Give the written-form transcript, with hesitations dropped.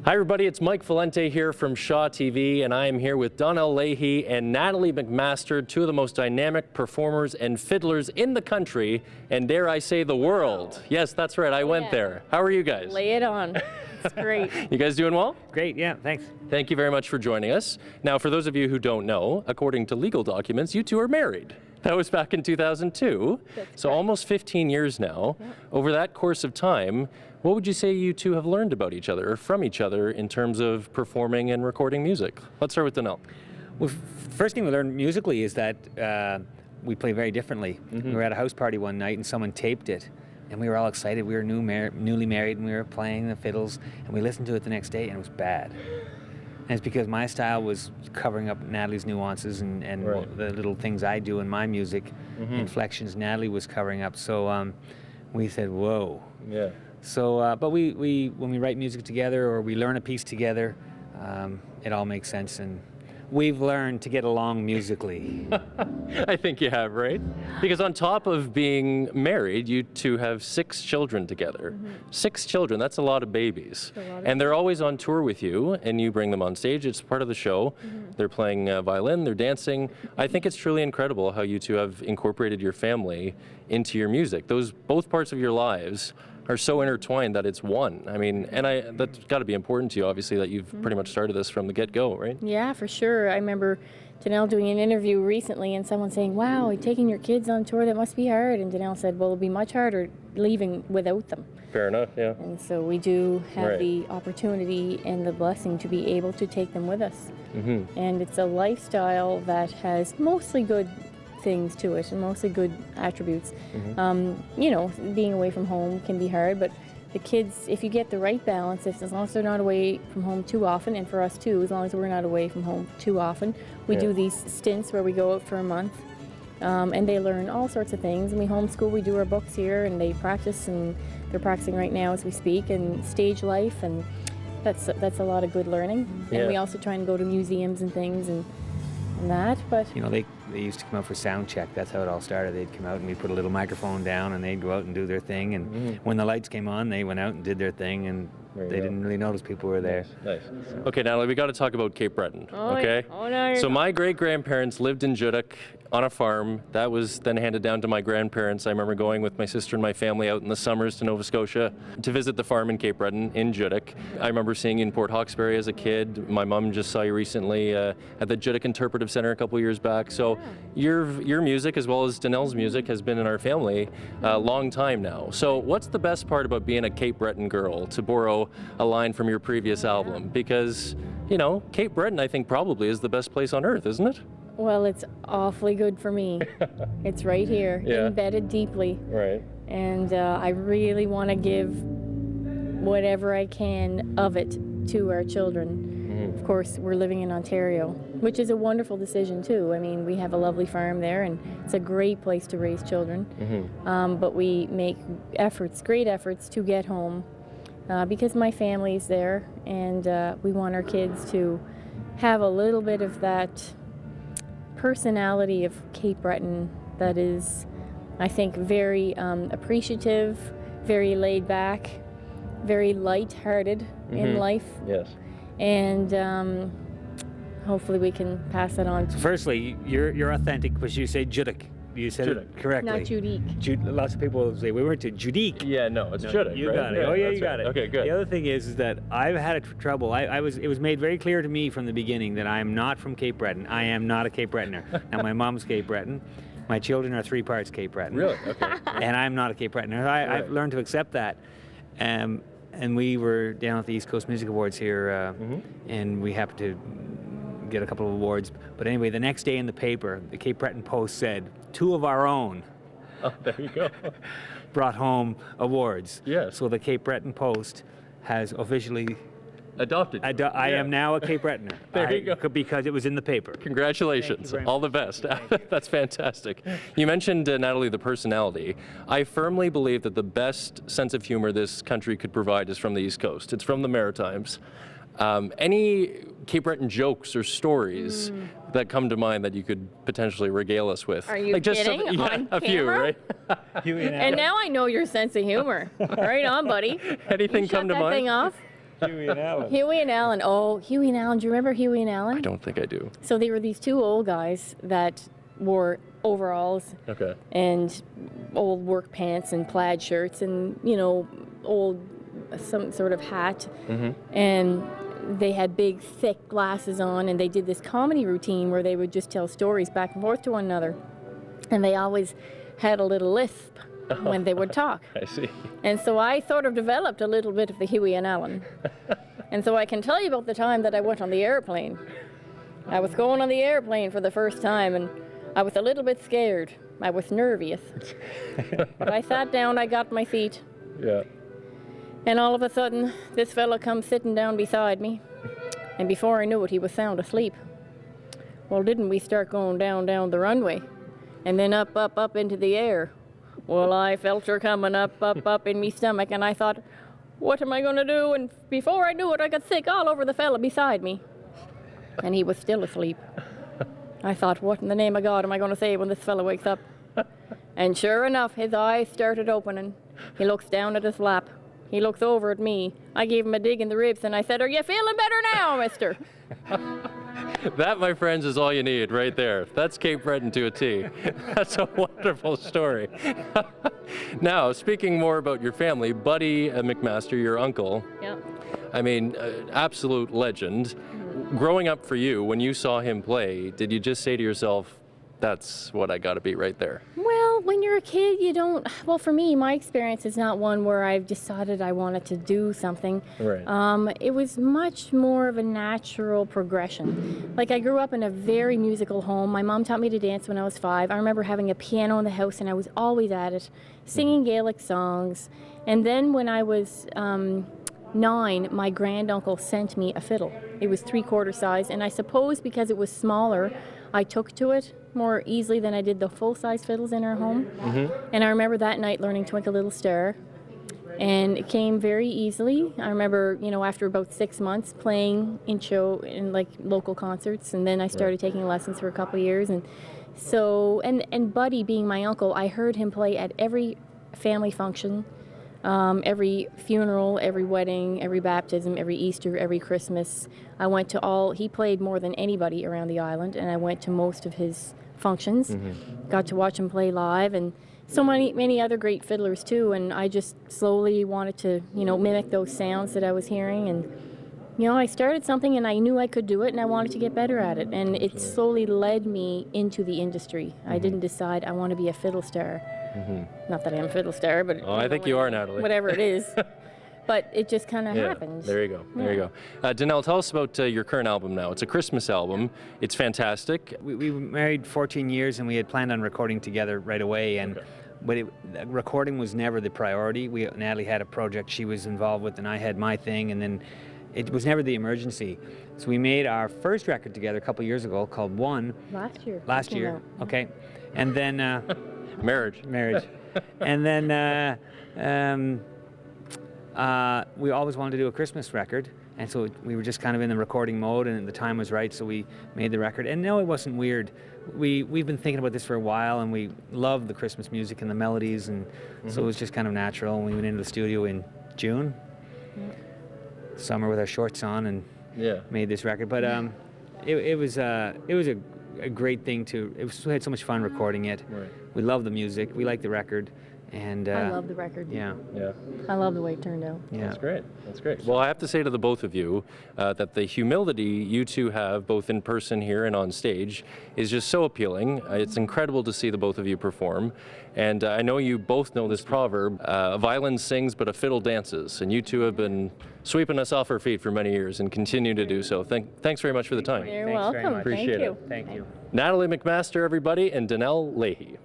Hi everybody, it's Mike Valente here from Shaw TV, and I am here with Donnell Leahy and Natalie MacMaster, two of the most dynamic performers and fiddlers in the country, and dare I say the world. Yes, that's right, I went there. How are you guys? Lay it on. It's great. You guys doing well? Great, yeah, thanks. Thank you very much for joining us. Now, for those of you who don't know, according to legal documents, you two are married. That was back in 2002, so almost 15 years now. Yep. Over that course of time, what would you say you two have learned about each other or from each other in terms of performing and recording music? Let's start with Donnell. Well, first thing we learned musically is that we play very differently. We were at a house party one night and someone taped it, and we were all excited. We were newly married, and we were playing the fiddles, and we listened to it the next day, and it was bad. And it's because my style was covering up Natalie's nuances and right. the little things I do in my music, inflections Natalie was covering up. So we said, whoa. Yeah. So, but when we write music together or we learn a piece together, it all makes sense, and we've learned to get along musically. I think you have, right? Because on top of being married, you two have 6 children together. 6 children, that's a lot of babies. And they're always on tour with you, and you bring them on stage. It's part of the show. They're playing violin, they're dancing. I think it's truly incredible how you two have incorporated your family into your music. Both parts of your lives are so intertwined that it's one. I mean, and that's got to be important to you, obviously, that you've pretty much started this from the get-go, right? Yeah, for sure. I remember Donnell doing an interview recently and someone saying, wow, taking your kids on tour, that must be hard. And Donnell said, well, it'll be much harder leaving without them. Fair enough, yeah. And so we do have Right. the opportunity and the blessing to be able to take them with us. And it's a lifestyle that has mostly good things to it and mostly good attributes. You know, being away from home can be hard, but the kids, if you get the right balance, as long as they're not away from home too often, and for us too, as long as we're not away from home too often, we do these stints where we go out for a month, and they learn all sorts of things. And we homeschool, we do our books here, and they practice, and they're practicing right now as we speak, and stage life, and that's a lot of good learning. And we also try and go to museums and things and that, but You know, they used to come out for sound check. That's how it all started. They'd come out and we put a little microphone down and they'd go out and do their thing. And when the lights came on, they went out and did their thing, and they didn't really notice people were there. Nice. Okay, Natalie, we got to talk about Cape Breton, okay? Oh, no, So my great-grandparents lived in Judique on a farm. That was then handed down to my grandparents. I remember going with my sister and my family out in the summers to Nova Scotia to visit the farm in Cape Breton in Judique. I remember seeing you in Port Hawkesbury as a kid. My mom just saw you recently at the Judique Interpretive Center a couple years back. So your music, as well as Donnell's music, has been in our family a long time now. So what's the best part about being a Cape Breton girl, to borrow a line from your previous album? Because, you know, Cape Breton, I think, probably is the best place on earth, isn't it? well, it's awfully good for me. It's right here, embedded deeply. Right. And I really want to give whatever I can of it to our children. Of course, we're living in Ontario, which is a wonderful decision too. I mean, we have a lovely farm there, and it's a great place to raise children. But we make efforts, great efforts, to get home because my family's there, and we want our kids to have a little bit of that personality of Cape Breton that is, I think, very appreciative, very laid back, very light-hearted in life. Yes. And hopefully we can pass that on. So firstly, you're authentic, but you say Judique. You said it correctly. Not Judique. Lots of people say we went to Judique. Yeah, no, it's Judique, You right? got it. Oh yeah, you got right. it. Okay, good. The other thing is that I've had trouble. It was made very clear to me from the beginning that I am not from Cape Breton. I am not a Cape Bretoner. Now my mom's Cape Breton. My children are 3 parts Cape Breton. Really? Okay. And I'm not a Cape Bretoner. I've learned to accept that. And we were down at the East Coast Music Awards here, and we happened to get a couple of awards. But anyway, the next day in the paper, the Cape Breton Post said, 2 of our own Oh, there you go. brought home awards. Yes. So the Cape Breton Post has officially Adopted. I am now a Cape Bretoner. There you go. Because it was in the paper. Congratulations. very All the best. That's fantastic. You mentioned, Natalie, the personality. I firmly believe that the best sense of humor this country could provide is from the East Coast. It's from the Maritimes. Any Cape Breton jokes or stories that come to mind that you could potentially regale us with? Are you kidding? Yeah, On a few, camera? right? And now I know your sense of humor. Right on, buddy. Anything You come shut to that mind? thing off. Huey and Alan. Huey and Alan. Oh, Huey and Alan. Do you remember Huey and Alan? I don't think I do. So they were these two old guys that wore overalls Okay. and old work pants and plaid shirts and, you know, old some sort of hat. And they had big, thick glasses on, and they did this comedy routine where they would just tell stories back and forth to one another. And they always had a little lisp when they would talk. I see. And so I sort of developed a little bit of the Huey and Alan. And so I can tell you about the time that I went on the airplane. I was going on the airplane for the first time, and I was a little bit scared. I was nervous. But I sat down, I got my seat, Yeah. and all of a sudden, this fella comes sitting down beside me. And before I knew it, he was sound asleep. Well, didn't we start going down the runway? And then up into the air. Well, I felt her coming up in me stomach, and I thought, what am I going to do? And before I knew it, I got sick all over the fella beside me. And he was still asleep. I thought, what in the name of God am I going to say when this fella wakes up? And sure enough, his eyes started opening. He looks down at his lap. He looks over at me. I gave him a dig in the ribs, and I said, are you feeling better now, mister? That, my friends, is all you need right there. That's Cape Breton to a T. That's a wonderful story. Now, speaking more about your family, Buddy MacMaster, your uncle, Yeah. I mean, absolute legend. Growing up for you, when you saw him play, did you just say to yourself, that's what I got to be right there? Well, when you're a kid, you don't. Well, for me, my experience is not one where I've decided I wanted to do something. Right. It was much more of a natural progression. Like, I grew up in a very musical home. My mom taught me to dance when I was 5. I remember having a piano in the house, and I was always at it, singing Gaelic songs. And then when I was 9, my granduncle sent me a fiddle. It was 3/4 size, and I suppose because it was smaller, I took to it more easily than I did the full-size fiddles in our home. And I remember that night learning Twinkle Little Star, and it came very easily. I remember, you know, after about 6 months playing in like local concerts, and then I started taking lessons for a couple of years. And so, and Buddy being my uncle, I heard him play at every family function, every funeral, every wedding, every baptism, every Easter, every Christmas. I went to all, he played more than anybody around the island, and I went to most of his functions, got to watch him play live, and so many other great fiddlers too. And I just slowly wanted to, you know, mimic those sounds that I was hearing. And, you know, I started something and I knew I could do it, and I wanted to get better at it. And it slowly led me into the industry. I didn't decide I want to be a fiddle star. Not that I am a fiddle star, but Oh, I think you are, Natalie. whatever it is. But it just kind of happened. There you go. There you go. Donnell, tell us about your current album now. It's a Christmas album. It's fantastic. We were married 14 years, and we had planned on recording together right away. And but recording was never the priority. Natalie had a project she was involved with, and I had my thing, and then it was never the emergency. So we made our first record together a couple years ago called One. Last year. Okay. And then Marriage. And then we always wanted to do a Christmas record, and so we were just kind of in the recording mode, and the time was right, so we made the record. And no, it wasn't weird. We've been thinking about this for a while, and we love the Christmas music and the melodies, and so it was just kind of natural. And we went into the studio in June, summer, with our shorts on, and made this record. But it was a great thing we had so much fun recording it. Right. We love the music. We like the record. And I love the record. Yeah. I love the way it turned out. Yeah. That's great. That's great. Well, I have to say to the both of you that the humility you two have, both in person here and on stage, is just so appealing. It's incredible to see the both of you perform. And I know you both know this proverb, a violin sings but a fiddle dances. And you two have been sweeping us off our feet for many years and continue to do so. Thanks very much for the time. You're Thanks very welcome. much. Appreciate Thank it. you. Thank you. Natalie MacMaster, everybody, and Donnell Leahy.